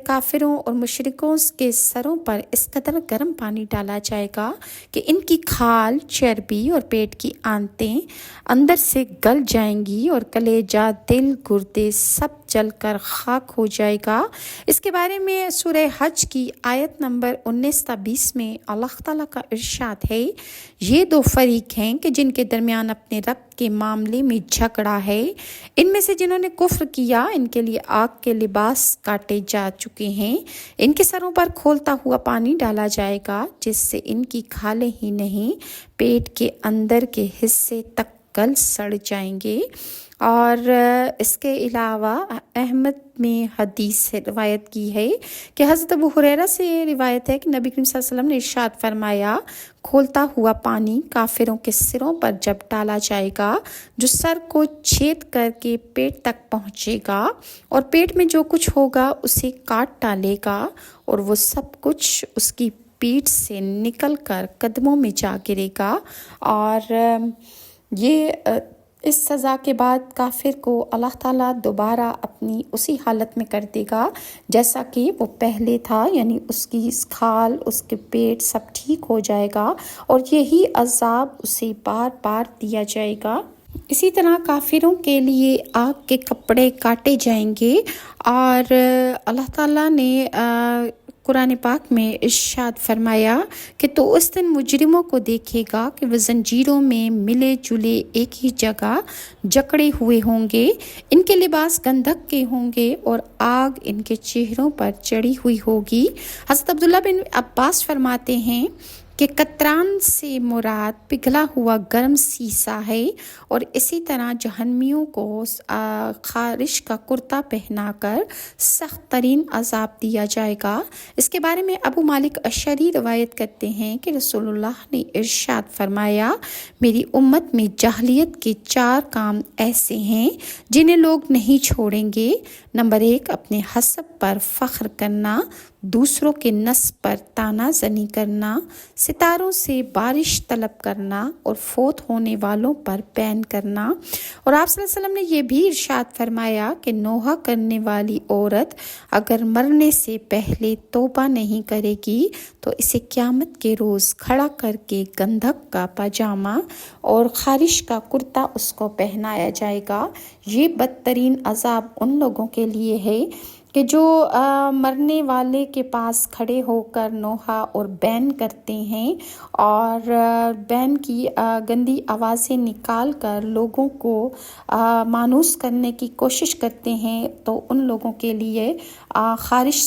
کافروں اور مشرکوں کے سروں پر اس قدر گرم پانی ڈالا جائے گا کہ ان کی کھال، چربی اور پیٹ کی آنتیں اندر سے گل جائیں گی اور کلیجہ، دل، گردے سب جل کر خاک ہو جائے گا۔ اس کے بارے میں سورہ حج کی آیت نمبر 19 تا 20 میں اللہ تعالیٰ کا ارشاد ہے، یہ دو فریق ہیں کہ جن کے درمیان اپنے رب کے معاملے میں جھگڑا ہے۔ ان میں سے جنہوں نے کفر کیا، ان کے لیے آگ کے لباس کاٹے جا چکے ہیں۔ ان کے سروں پر کھولتا ہوا پانی ڈالا جائے گا جس سے ان کی کھالیں ہی نہیں، پیٹ کے اندر کے حصے تک گل سڑ جائیں گے۔ اور اس کے علاوہ احمد میں حدیث روایت کی ہے کہ حضرت ابو ہریرہ سے روایت ہے کہ نبی کریم صلی اللہ علیہ وسلم نے ارشاد فرمایا، کھولتا ہوا پانی کافروں کے سروں پر جب ڈالا جائے گا، جو سر کو چھید کر کے پیٹ تک پہنچے گا اور پیٹ میں جو کچھ ہوگا اسے کاٹ ڈالے گا، اور وہ سب کچھ اس کی پیٹھ سے نکل کر قدموں میں جا گرے گا۔ اور یہ اس سزا کے بعد کافر کو اللہ تعالیٰ دوبارہ اپنی اسی حالت میں کر دے گا جیسا کہ وہ پہلے تھا، یعنی اس کی کھال، اس کے پیٹ سب ٹھیک ہو جائے گا اور یہی عذاب اسے بار بار دیا جائے گا۔ اسی طرح کافروں کے لیے آگ کے کپڑے کاٹے جائیں گے، اور اللہ تعالیٰ نے قرآن پاک میں ارشاد فرمایا کہ تو اس دن مجرموں کو دیکھے گا کہ وہ زنجیروں میں ملے جلے ایک ہی جگہ جکڑے ہوئے ہوں گے، ان کے لباس گندھک کے ہوں گے اور آگ ان کے چہروں پر چڑھی ہوئی ہوگی۔ حضرت عبداللہ بن عباس فرماتے ہیں کہ قطران سے مراد پگھلا ہوا گرم سیسا ہے، اور اسی طرح جہنمیوں کو خارش کا کرتا پہنا کر سخت ترین عذاب دیا جائے گا۔ اس کے بارے میں ابو مالک اشعری روایت کرتے ہیں کہ رسول اللہ نے ارشاد فرمایا، میری امت میں جاہلیت کے 4 کام ایسے ہیں جنہیں لوگ نہیں چھوڑیں گے۔ نمبر 1، اپنے حسب پر فخر کرنا، دوسروں کے نسب پر طعنہ زنی کرنا، ستاروں سے بارش طلب کرنا اور فوت ہونے والوں پر بین کرنا۔ اور آپ صلی اللہ علیہ وسلم نے یہ بھی ارشاد فرمایا کہ نوحہ کرنے والی عورت اگر مرنے سے پہلے توبہ نہیں کرے گی تو اسے قیامت کے روز کھڑا کر کے گندھک کا پاجامہ اور خارش کا کرتا اس کو پہنایا جائے گا۔ یہ بدترین عذاب ان لوگوں کے لیے ہے کہ جو مرنے والے کے پاس کھڑے ہو کر نوحہ اور بین کرتے ہیں اور بین کی گندی آوازیں نکال کر لوگوں کو مانوس کرنے کی کوشش کرتے ہیں، تو ان لوگوں کے لیے خارش